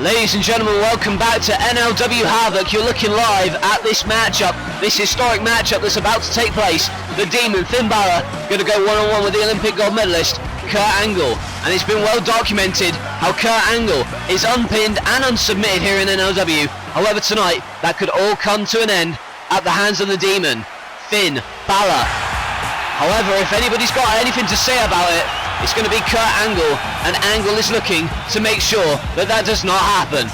Ladies and gentlemen, welcome back to NLW Havoc. You're looking live at this matchup, this historic matchup that's about to take place. The Demon, Finn Balor, going to go one-on-one with the Olympic gold medalist, Kurt Angle. And it's been well documented how Kurt Angle is unpinned and unsubmitted here in NLW. However, tonight, that could all come to an end at the hands of the Demon, Finn Balor. However, if anybody's got anything to say about it, it's going to be Kurt Angle, and Angle is looking to make sure that that does not happen.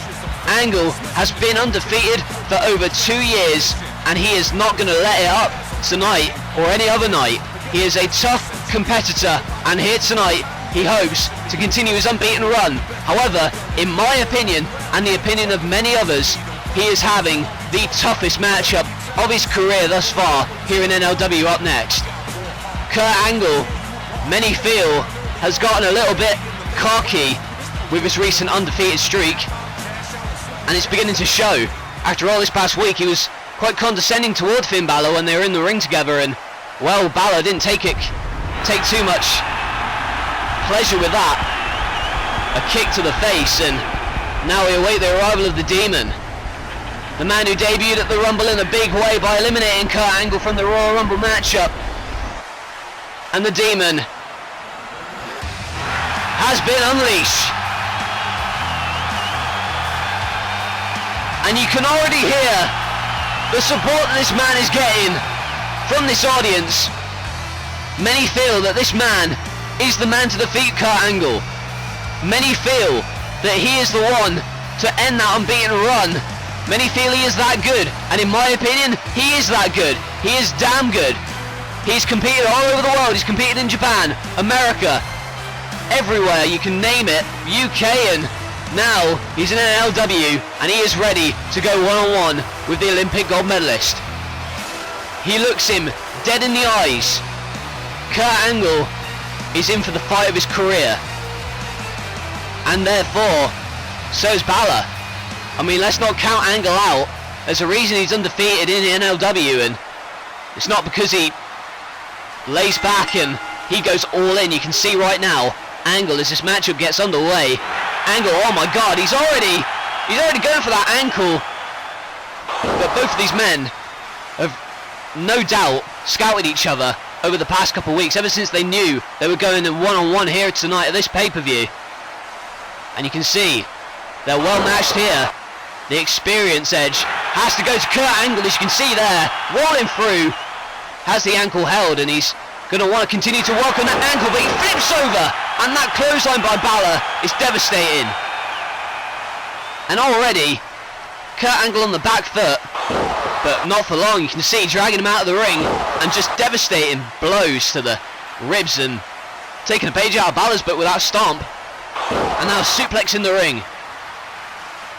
Angle has been undefeated for over 2 years, and he is not going to let it up tonight or any other night. He is a tough competitor, and here tonight he hopes to continue his unbeaten run. However, in my opinion, and the opinion of many others, he is having the toughest matchup of his career thus far here in NLW. Up next, Kurt Angle, many feel, has gotten a little bit cocky with his recent undefeated streak, and it's beginning to show. After all, this past week he was quite condescending toward Finn Balor when they were in the ring together, and well, Balor didn't take too much pleasure with that. A kick to the face, and now we await the arrival of the Demon, the man who debuted at the Rumble in a big way by eliminating Kurt Angle from the Royal Rumble matchup. And the Demon has been unleashed, and you can already hear the support that this man is getting from this audience. Many feel that this man is the man to defeat Kurt Angle. Many feel that he is the one to end that unbeaten run. Many feel he is that good, and in my opinion, he is that good. He is damn good. He's competed all over the world. He's competed in Japan, America, everywhere you can name it, UK, and now he's in NLW, and he is ready to go one-on-one with the Olympic gold medalist. He looks him dead in the eyes. Kurt Angle is in for the fight of his career, and therefore so is Balor. I mean, let's not count Angle out. There's a reason he's undefeated in the NLW, and it's not because he lays back and he goes all in. You can see right now, Angle, as this matchup gets underway. Angle, oh my god, he's already going for that ankle. But both of these men have no doubt scouted each other over the past couple of weeks, ever since they knew they were going in one-on-one here tonight at this pay-per-view. And you can see they're well matched here. The experience edge has to go to Kurt Angle, as you can see there, rolling through, has the ankle held, and he's going to want to continue to work on that ankle, but he flips over, and that clothesline by Balor is devastating. And already, Kurt Angle on the back foot, but not for long. You can see dragging him out of the ring, and just devastating blows to the ribs, and taking a page out of Balor's book with that stomp. And now a suplex in the ring.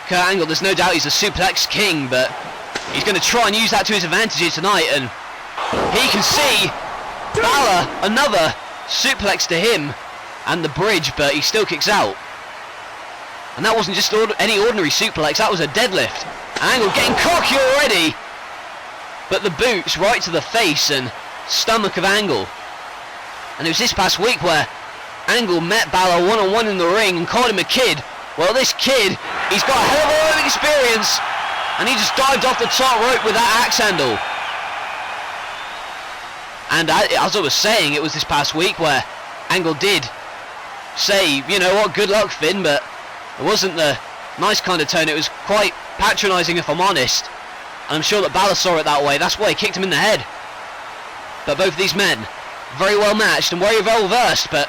Kurt Angle, there's no doubt he's a suplex king, but he's going to try and use that to his advantage here tonight, and he can see Balor, another suplex to him, and the bridge, but he still kicks out. And that wasn't just any ordinary suplex, that was a deadlift. Angle getting cocky already, but the boots right to the face and stomach of Angle. And it was this past week where Angle met Balor one-on-one in the ring and called him a kid. Well, this kid, he's got a hell of a lot of experience, and he just dived off the top rope with that axe handle. And as I was saying, it was this past week where Angle did say, you know what, good luck, Finn, but it wasn't the nice kind of tone. It was quite patronising, if I'm honest. And I'm sure that Balor saw it that way. That's why he kicked him in the head. But both of these men, very well matched and very well versed, but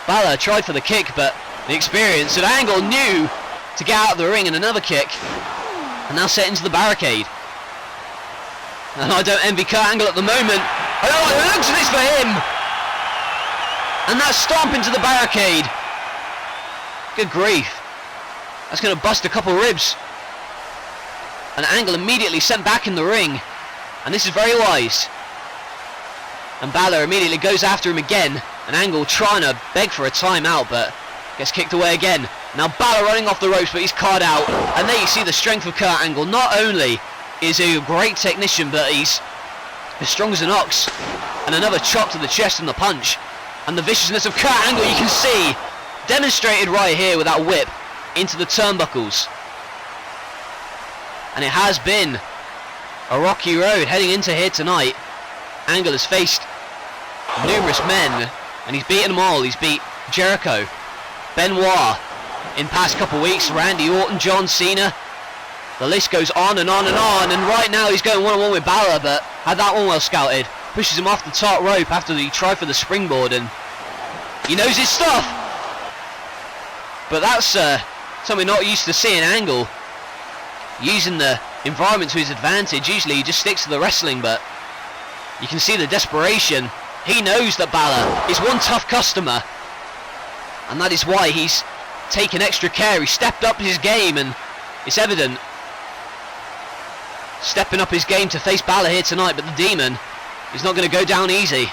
Balor tried for the kick, but the experience of Angle knew to get out of the ring, and another kick, and now set into the barricade. And I don't envy Kurt Angle at the moment. Oh, it looks like this for him! And that stomp into the barricade. Good grief. That's going to bust a couple ribs. And Angle immediately sent back in the ring. And this is very wise. And Balor immediately goes after him again. And Angle trying to beg for a timeout, but gets kicked away again. Now Balor running off the ropes, but he's caught out. And there you see the strength of Kurt Angle. Not only is he a great technician, but he's as strong as an ox. And another chop to the chest and the punch. And the viciousness of Kurt Angle, you can see, demonstrated right here with that whip into the turnbuckles. And it has been a rocky road heading into here tonight. Angle has faced numerous men, and he's beaten them all. He's beat Jericho, Benoit in past couple weeks, Randy Orton, John Cena. The list goes on and on and on, and right now he's going one-on-one with Balor, but had that one well scouted. Pushes him off the top rope after he tried for the springboard, and he knows his stuff. But that's something not used to seeing. Angle using the environment to his advantage. Usually he just sticks to the wrestling, but you can see the desperation. He knows that Balor is one tough customer, and that is why he's taken extra care. He stepped up his game, and it's evident. Stepping up his game to face Balor here tonight, but the Demon is not going to go down easy.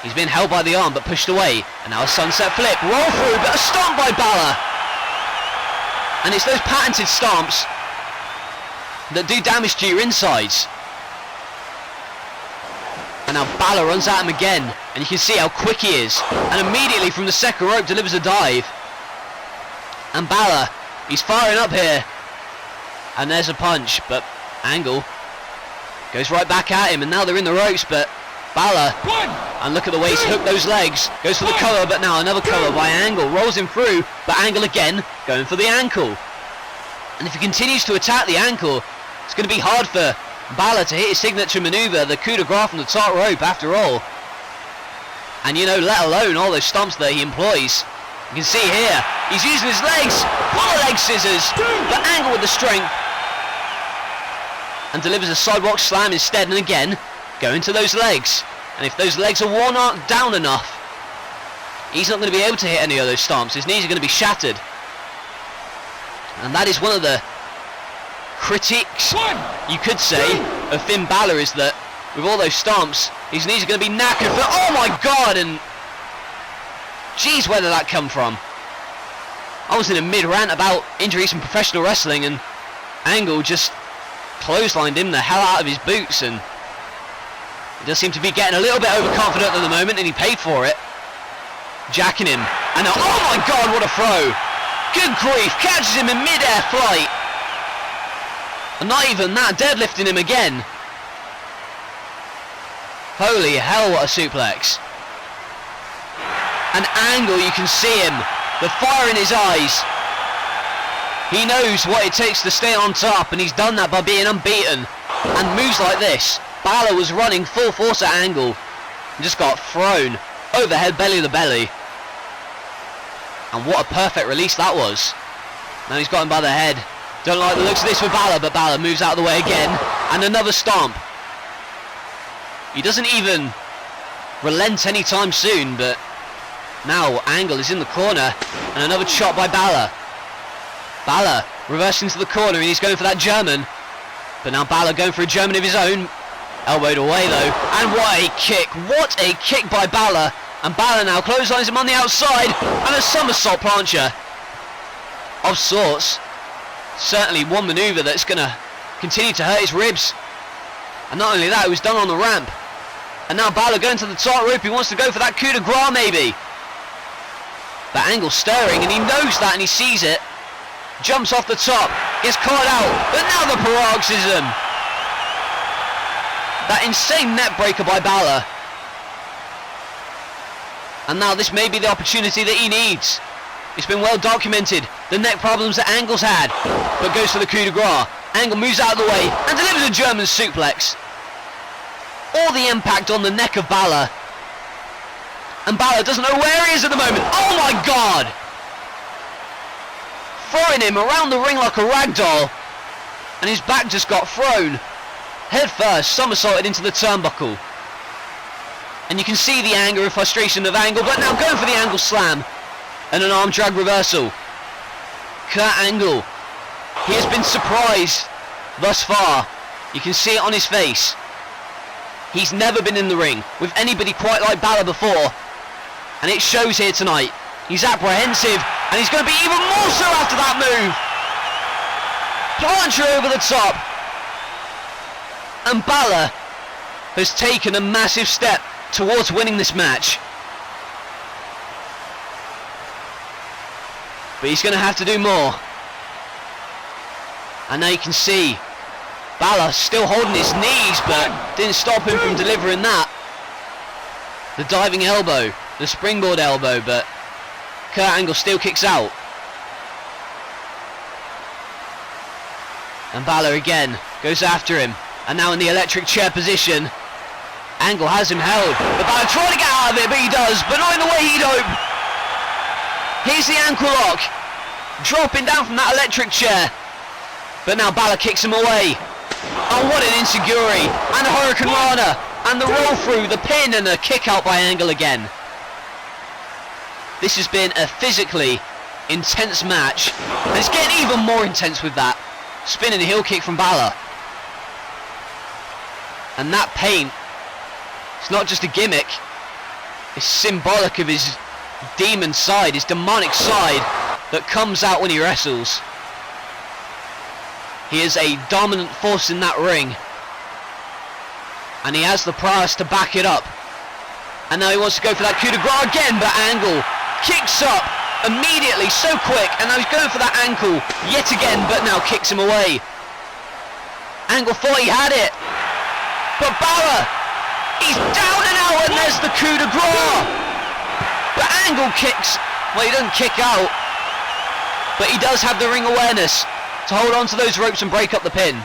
He's been held by the arm but pushed away, and now a sunset flip, roll through, but a stomp by Balor. And it's those patented stomps that do damage to your insides. And now Balor runs at him again, and you can see how quick he is, and immediately from the second rope delivers a dive. And Balor, he's firing up here, and there's a punch, but Angle goes right back at him, and now they're in the ropes, but Balor, and look at the way he's hooked those legs, goes for the cover, but now another cover by Angle, rolls him through, but Angle again going for the ankle. And if he continues to attack the ankle, it's going to be hard for Balor to hit his signature maneuver, the coup de grace from the top rope after all. And you know, let alone all those stomps that he employs. You can see here, he's using his legs, full of leg scissors, but Angle with the strength, and delivers a sidewalk slam instead, and again, going to those legs. And if those legs are worn down enough, he's not going to be able to hit any of those stomps. His knees are going to be shattered. And that is one of the critiques, you could say, of Finn Balor, is that with all those stomps, his knees are going to be knackered for, oh my god, and geez, where did that come from? I was in a mid-rant about injuries in professional wrestling, and Angle just clotheslined him the hell out of his boots, and he does seem to be getting a little bit overconfident at the moment, and he paid for it. Jacking him, and now, oh my god, what a throw! Good grief, catches him in mid-air flight. And not even that, deadlifting him again. Holy hell, what a suplex. And Angle, you can see him, the fire in his eyes. He knows what it takes to stay on top, and he's done that by being unbeaten. And moves like this. Balor was running full force at Angle, and just got thrown overhead, belly to belly. And what a perfect release that was. Now he's got him by the head. Don't like the looks of this for Balor, but Balor moves out of the way again. And another stomp. He doesn't even relent anytime soon, but now Angle is in the corner, and another chop by Balor. Balor reversing to the corner, and he's going for that German. But now Balor going for a German of his own. Elbowed away though, and what a kick, what a kick by Balor. And Balor now clotheslines him on the outside, and a somersault plancher of sorts. Certainly one manoeuvre that's going to continue to hurt his ribs. And not only that, it was done on the ramp. And now Balor going to the top rope, he wants to go for that coup de grace maybe. But Angle stirring, and he knows that, and he sees it. Jumps off the top, gets caught out, but now the paroxysm. That insane net breaker by Balor. And now this may be the opportunity that he needs. It's been well documented, the neck problems that Angle's had, but goes for the coup de grace. Angle moves out of the way and delivers a German suplex. All the impact on the neck of Balor. And Balor doesn't know where he is at the moment. Oh my god! Throwing him around the ring like a rag doll, and his back just got thrown head first, somersaulted into the turnbuckle. And you can see the anger and frustration of Angle, but now going for the Angle slam and an arm drag reversal. Kurt Angle, he has been surprised thus far. You can see it on his face. He's never been in the ring with anybody quite like Balor before, and it shows here tonight. He's apprehensive, and he's going to be even more so after that move. Plancher over the top. And Balor has taken a massive step towards winning this match. But he's going to have to do more. And now you can see Balor still holding his knees, but didn't stop him from delivering that. The diving elbow, the springboard elbow, but Kurt Angle still kicks out. And Balor again goes after him. And now in the electric chair position. Angle has him held. But Balor trying to get out of it, but he does. But not in the way he'd hope. Here's the ankle lock. Dropping down from that electric chair. But now Balor kicks him away. Oh, what an insecurity. And a Hurricane Rana. And the roll through, the pin, and a kick out by Angle again. This has been a physically intense match. And it's getting even more intense with that. Spinning heel kick from Balor. And that paint, it's not just a gimmick. It's symbolic of his demon side, his demonic side that comes out when he wrestles. He is a dominant force in that ring. And he has the prowess to back it up. And now he wants to go for that coup de grace again, but Angle kicks up immediately, so quick, and now he's going for that ankle yet again, but now kicks him away. Angle thought he had it, but Balor, he's down and out, and there's the coup de grace. But Angle kicks, well, he doesn't kick out, but he does have the ring awareness to hold on to those ropes and break up the pin.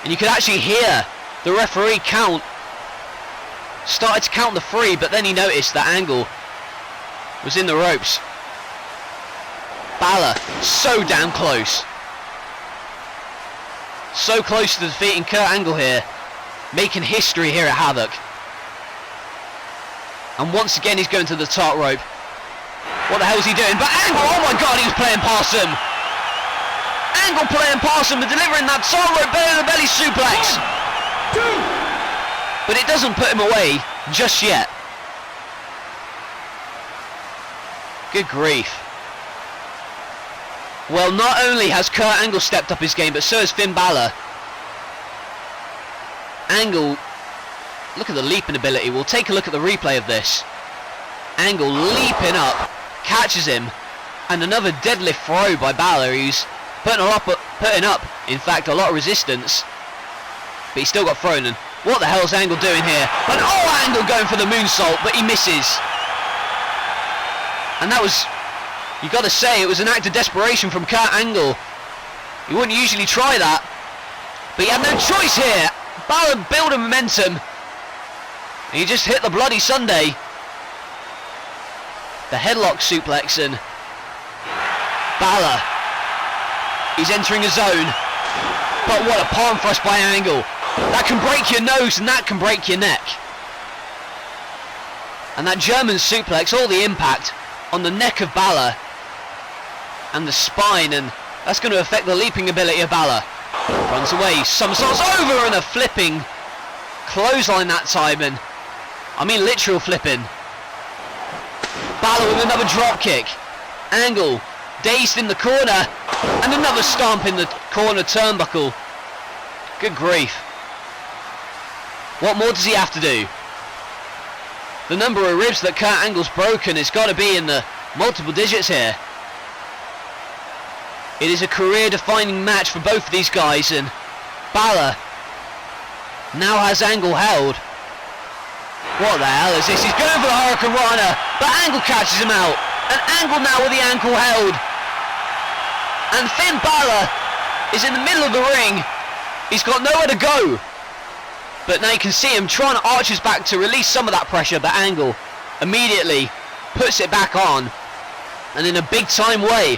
And you could actually hear the referee started to count the 3, but then he noticed that Angle was in the ropes. Balor so damn close. So close to defeating Kurt Angle here. Making history here at Havoc. And once again he's going to the top rope. What the hell is he doing? But Angle, oh my god, he was playing past him. Angle playing past him and delivering that top rope belly to belly suplex. 1, 2. But it doesn't put him away just yet. Good grief. Well, not only has Kurt Angle stepped up his game, but so has Finn Balor. Angle, look at the leaping ability. We'll take a look at the replay of this. Angle leaping up, catches him, and another deadlift throw by Balor, who's putting up, in fact, a lot of resistance. But he still got thrown, and what the hell's Angle doing here? And oh, Angle going for the moonsault, but he misses. And that was, you got to say, it was an act of desperation from Kurt Angle. He wouldn't usually try that, but he had no choice here. Balor building momentum. And he just hit the Bloody Sunday. The headlock suplex, and Balor, he's entering a zone. But what a palm thrust by Angle. That can break your nose and that can break your neck. And that German suplex, all the impact on the neck of Balor and the spine, and that's going to affect the leaping ability of Balor. Runs away, somersaults over, and a flipping clothesline that time, and I mean literal flipping. Balor with another drop kick. Angle dazed in the corner, and another stomp in the corner turnbuckle. Good grief. What more does he have to do? The number of ribs that Kurt Angle's broken has got to be in the multiple digits here. It is a career-defining match for both of these guys, and Balor now has Angle held. What the hell is this? He's going for the Hurricane Rana, but Angle catches him out, and Angle now with the ankle held. And Finn Balor is in the middle of the ring. He's got nowhere to go. But now you can see him trying to arch his back to release some of that pressure, but Angle immediately puts it back on, and in a big time way.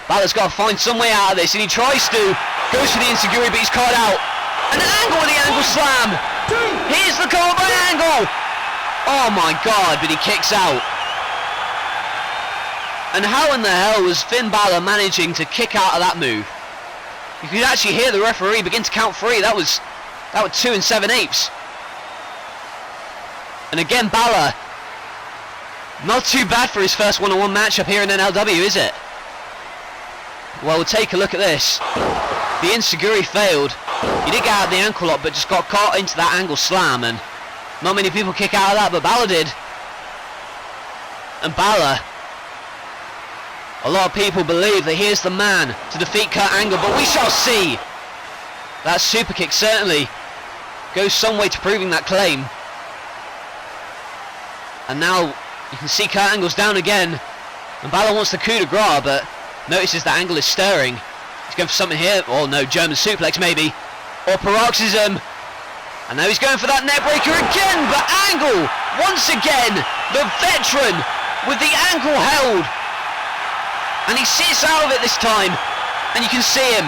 Balor's got to find some way out of this, and he tries to, goes for the insecurity, but he's caught out. And Angle with the Angle slam. Here's the call by Angle. Oh my god, but he kicks out. And how in the hell was Finn Balor managing to kick out of that move? You could actually hear the referee begin to count 3. That was 2 7/8. And again, Balor, not too bad for his first one-on-one matchup here in NLW, is it? Well, we'll take a look at this. The insecurity failed. He did get out of the ankle lock, but just got caught into that Angle slam, and not many people kick out of that, but Balor did. And Balor, A lot of people believe that he is the man to defeat Kurt Angle, but we shall see. That super kick certainly goes some way to proving that claim. And now you can see Kurt Angle's down again, and Balor wants the coup de grace, but notices that Angle is stirring. He's going for something here. Oh no, German suplex maybe, or paroxysm. And now he's going for that neckbreaker again, but Angle, once again, the veteran with the ankle held. And he sits out of it this time, and you can see him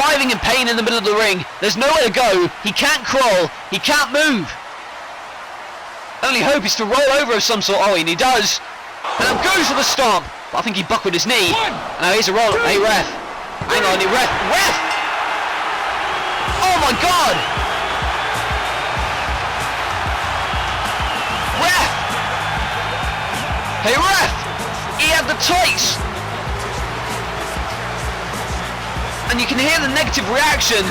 writhing in pain in the middle of the ring. There's nowhere to go, he can't crawl, he can't move. Only hope is to roll over of some sort. Oh, and he does. And now goes for the stomp, but I think he buckled his knee. And now here's a roll. Hey ref, hang on, ref! Oh my God! Ref! Hey ref! He had the tights! And you can hear the negative reaction.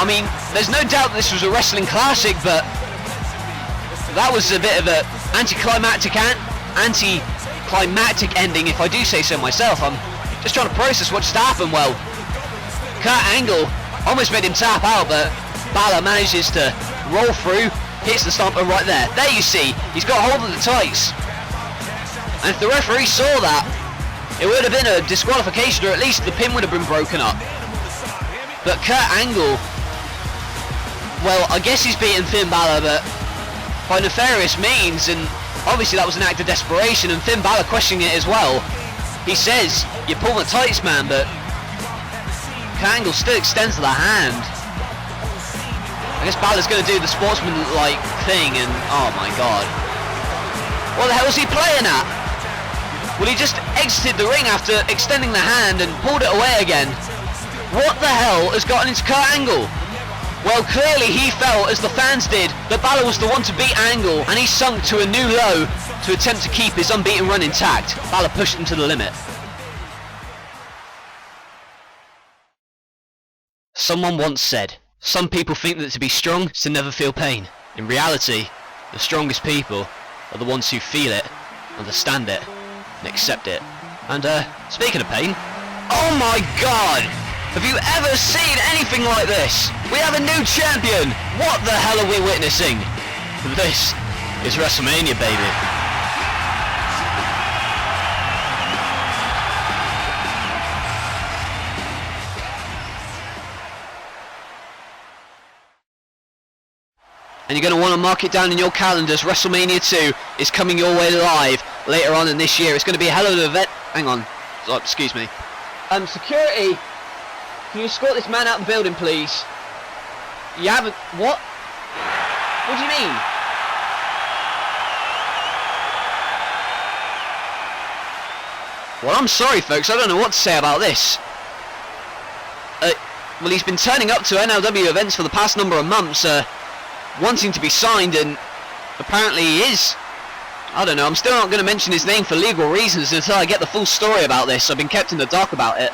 I mean, there's no doubt that this was a wrestling classic, but that was a bit of a anticlimactic ending, if I do say so myself. I'm just trying to process what just happened. Well, Kurt Angle almost made him tap out, but Balor manages to roll through, hits the stomper right there. There you see, he's got hold of the tights. And if the referee saw that, it would have been a disqualification, or at least the pin would have been broken up. But Kurt Angle, well, I guess he's beaten Finn Balor, but by nefarious means, and obviously that was an act of desperation, and Finn Balor questioning it as well. He says, you pull the tights, man, but Kurt Angle still extends the hand. I guess Balor's going to do the sportsman-like thing, and oh my God. What the hell was he playing at? Well, he just exited the ring after extending the hand and pulled it away again. What the hell has gotten into Kurt Angle? Well, clearly he felt, as the fans did, that Balor was the one to beat Angle, and he sunk to a new low to attempt to keep his unbeaten run intact. Balor pushed him to the limit. Someone once said, some people think that to be strong is to never feel pain. In reality, the strongest people are the ones who feel it, understand it, and accept it. And speaking of pain, oh my God! Have you ever seen anything like this? We have a new champion! What the hell are we witnessing? This is Wrestlemania, baby. And you're going to want to mark it down in your calendars. WrestleMania 2 is coming your way live later on in this year. It's going to be a hell of an event. Hang on. Oh, excuse me. Security, can you escort this man out of the building, please? You haven't... What? What do you mean? Well, I'm sorry, folks. I don't know what to say about this. Well, he's been turning up to NLW events for the past number of months, wanting to be signed, and apparently he is. I don't know, I'm still not going to mention his name for legal reasons until I get the full story about this. I've been kept in the dark about it.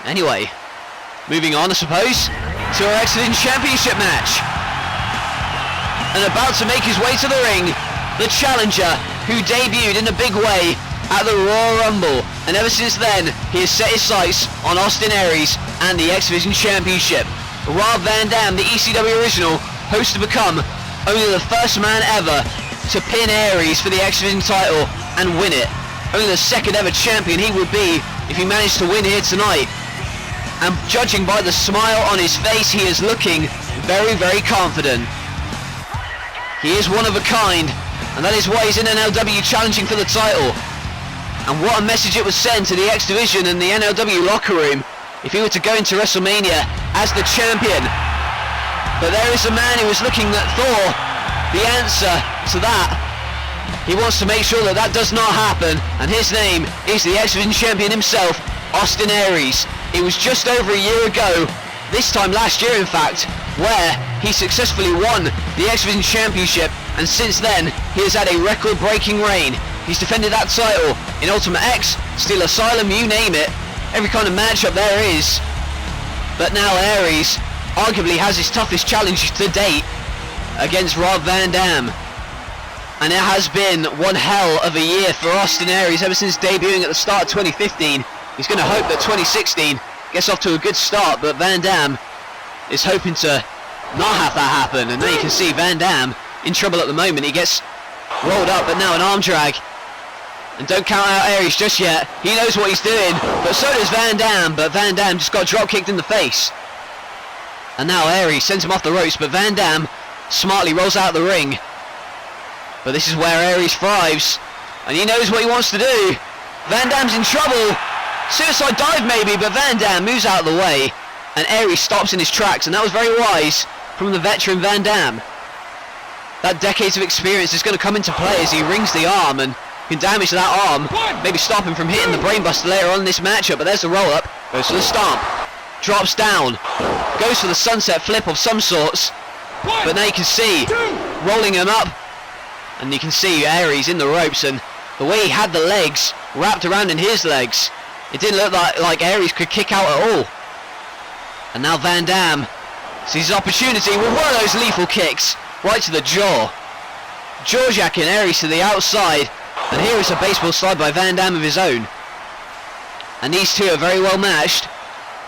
Anyway, moving on, I suppose, to our X-Division Championship match. And about to make his way to the ring, the challenger who debuted in a big way at the Royal Rumble, and ever since then he has set his sights on Austin Aries and the X-Division Championship. Rob Van Dam, the ECW original, hopes to become only the first man ever to pin Aries for the X-Division title and win it. Only the second ever champion he would be if he managed to win here tonight. And judging by the smile on his face, he is looking very, very confident. He is one of a kind, and that is why he's in NLW challenging for the title. And what a message it would send to the X-Division and the NLW locker room if he were to go into WrestleMania as the champion. But there is a man who is looking at Thor, the answer to that. He wants to make sure that that does not happen, and his name is the X-Division champion himself, Austin Aries. It was just over a year ago, this time last year in fact, where he successfully won the X-Division championship, and since then he has had a record-breaking reign. He's defended that title in Ultimate X, Steel Asylum, you name it, every kind of matchup there is. But now Aries arguably has his toughest challenge to date against Rob Van Dam. And it has been one hell of a year for Austin Aries ever since debuting at the start of 2015. He's going to hope that 2016 gets off to a good start, but Van Dam is hoping to not have that happen. And now you can see Van Dam in trouble at the moment. He gets rolled up, but now an arm drag. And don't count out Aries just yet. He knows what he's doing, but so does Van Dam. But Van Dam just got drop kicked in the face. And now Aries sends him off the ropes, but Van Dam smartly rolls out of the ring. But this is where Aries thrives, and he knows what he wants to do. Van Dam's in trouble. Suicide dive maybe, but Van Dam moves out of the way, and Aries stops in his tracks, and that was very wise from the veteran Van Dam. That decades of experience is going to come into play as he rings the arm and can damage that arm, maybe stop him from hitting the brainbuster later on in this matchup. But there's the roll up, goes for the stomp, drops down, goes for the sunset flip of some sorts, but now you can see rolling him up, and you can see Aries in the ropes, and the way he had the legs wrapped around in his legs, it didn't look like Aries could kick out at all. And now Van Dam sees his opportunity with one of those lethal kicks right to the jaw. Jaw-jacking Aries to the outside, and here is a baseball slide by Van Dam of his own. And these two are very well matched.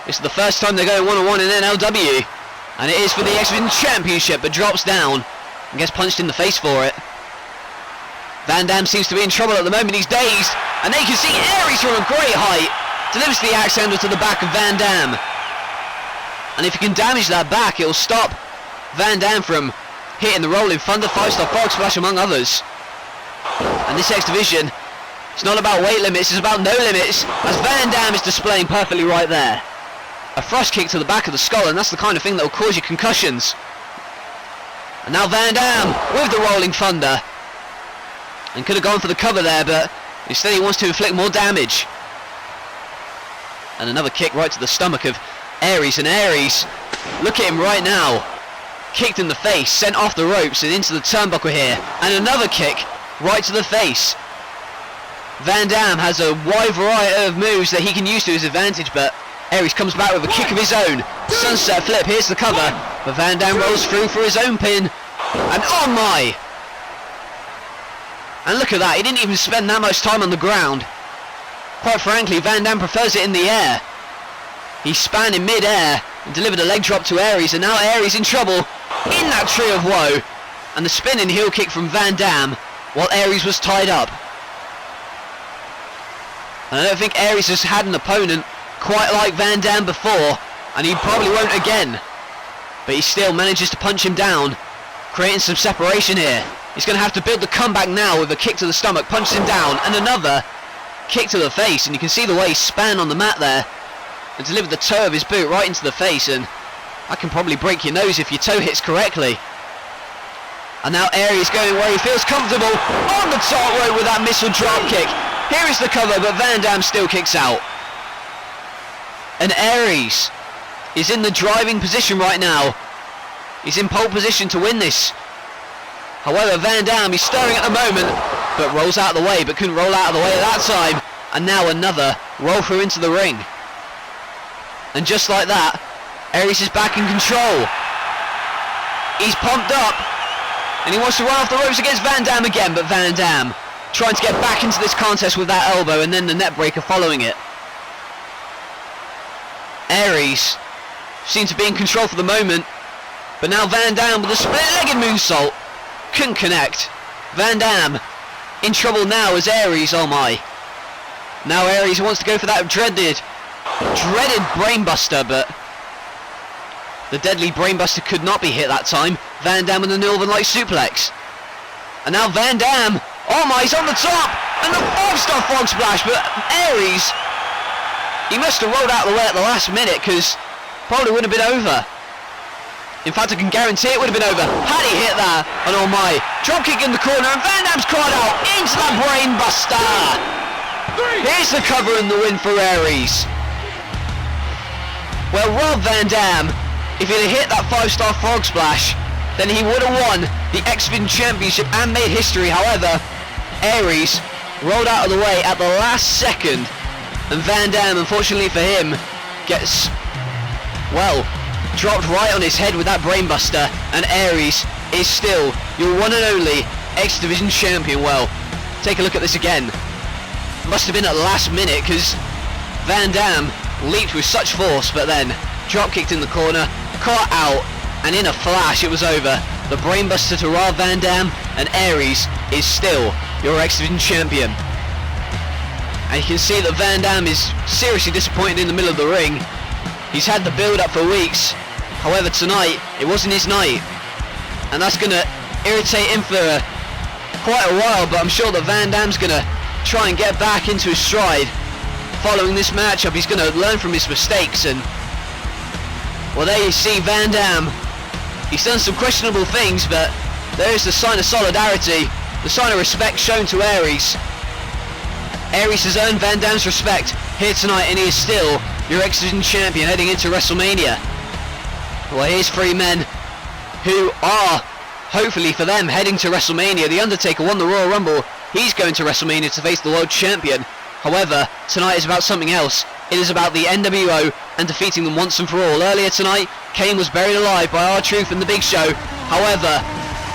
This is the first time they're going one-on-one in NLW, and it is for the X-Men Championship, but drops down and gets punched in the face for it. Van Dam seems to be in trouble at the moment. He's dazed, and they can see Aries from a great height delivers the axe handle to the back of Van Dam. And if he can damage that back, it will stop Van Dam from hitting the Rolling Thunder, 5-star Frog Splash among others. And this X Division, it's not about weight limits, it's about no limits, as Van Dam is displaying perfectly right there. A thrust kick to the back of the skull, and that's the kind of thing that will cause you concussions. And now Van Dam with the Rolling Thunder, and could have gone for the cover there, but instead he wants to inflict more damage. And another kick right to the stomach of Aries, and Aries, look at him right now, kicked in the face, sent off the ropes and into the turnbuckle here, and another kick right to the face. Van Dam has a wide variety of moves that he can use to his advantage, but Aries comes back with a kick of his own. Sunset flip, here's the cover, but Van Dam rolls through for his own pin, and oh my! And look at that, he didn't even spend that much time on the ground. Quite frankly, Van Dam prefers it in the air. He span in mid-air and delivered a leg drop to Aries, and now Aries in trouble in that tree of woe. And the spinning heel kick from Van Dam while Aries was tied up. And I don't think Aries has had an opponent quite like Van Dam before, and he probably won't again. But he still manages to punch him down, creating some separation here. He's going to have to build the comeback now with a kick to the stomach, punches him down, and another kick to the face. And you can see the way he span on the mat there and delivered the toe of his boot right into the face, and that can probably break your nose if your toe hits correctly. And now Aries going where he feels comfortable on the top rope with that missile drop kick. Here is the cover, but Van Dam still kicks out. And Aries is in the driving position right now. He's in pole position to win this. However, Van Dam is stirring at the moment, but rolls out of the way, but couldn't roll out of the way at that time. And now another roll through into the ring. And just like that, Aries is back in control. He's pumped up, and he wants to run off the ropes against Van Dam again, but Van Dam trying to get back into this contest with that elbow and then the net breaker following it. Aries seemed to be in control for the moment, but now Van Dam with a split-legged moonsault couldn't connect. Van Dam in trouble now as Aries, oh my. Now Aries wants to go for that dreaded brainbuster, but the deadly brainbuster could not be hit that time. Van Dam with the Northern Light suplex. And now Van Dam, oh my, he's on the top, and the 5-star frog splash, but Aries, he must have rolled out of the way at the last minute, because probably would have been over. In fact, I can guarantee it would have been over had he hit that. And oh my, drop kick in the corner, and Van Dam's caught out into that brainbuster. Here's the cover and the win for Aries. Well, Rob Van Dam, if he'd have hit that 5-star frog splash, then he would have won the X-Men Championship and made history. However, Aries rolled out of the way at the last second, and Van Dam, unfortunately for him, gets, well, dropped right on his head with that brainbuster, and Aries is still your one and only X Division champion. Well, take a look at this again. Must have been at the last minute, because Van Dam leaped with such force, but then drop kicked in the corner, caught out, and in a flash it was over. The brainbuster to Rob Van Dam, and Aries is still your X Division champion. And you can see that Van Dam is seriously disappointed in the middle of the ring. He's had the build up for weeks. However, tonight it wasn't his night, and that's going to irritate him for quite a while, but I'm sure that Van Dam's going to try and get back into his stride following this matchup. He's going to learn from his mistakes, and well, there you see Van Dam. He's done some questionable things, but there is the sign of solidarity, the sign of respect shown to Aries. Aries has earned Van Dam's respect here tonight, and he is still your X Division champion heading into WrestleMania. Well, here's three men who are, hopefully for them, heading to WrestleMania. The Undertaker won the Royal Rumble. He's going to WrestleMania to face the world champion. However, tonight is about something else. It is about the NWO and defeating them once and for all. Earlier tonight, Kane was buried alive by R-Truth and the Big Show. However,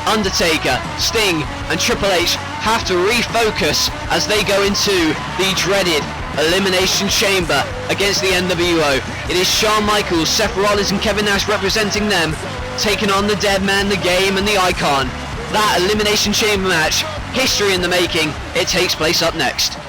Undertaker, Sting and Triple H have to refocus as they go into the dreaded Elimination Chamber against the NWO. It is Shawn Michaels, Seth Rollins and Kevin Nash representing them, taking on the Dead Man, the Game and the Icon. That Elimination Chamber match, history in the making, it takes place up next.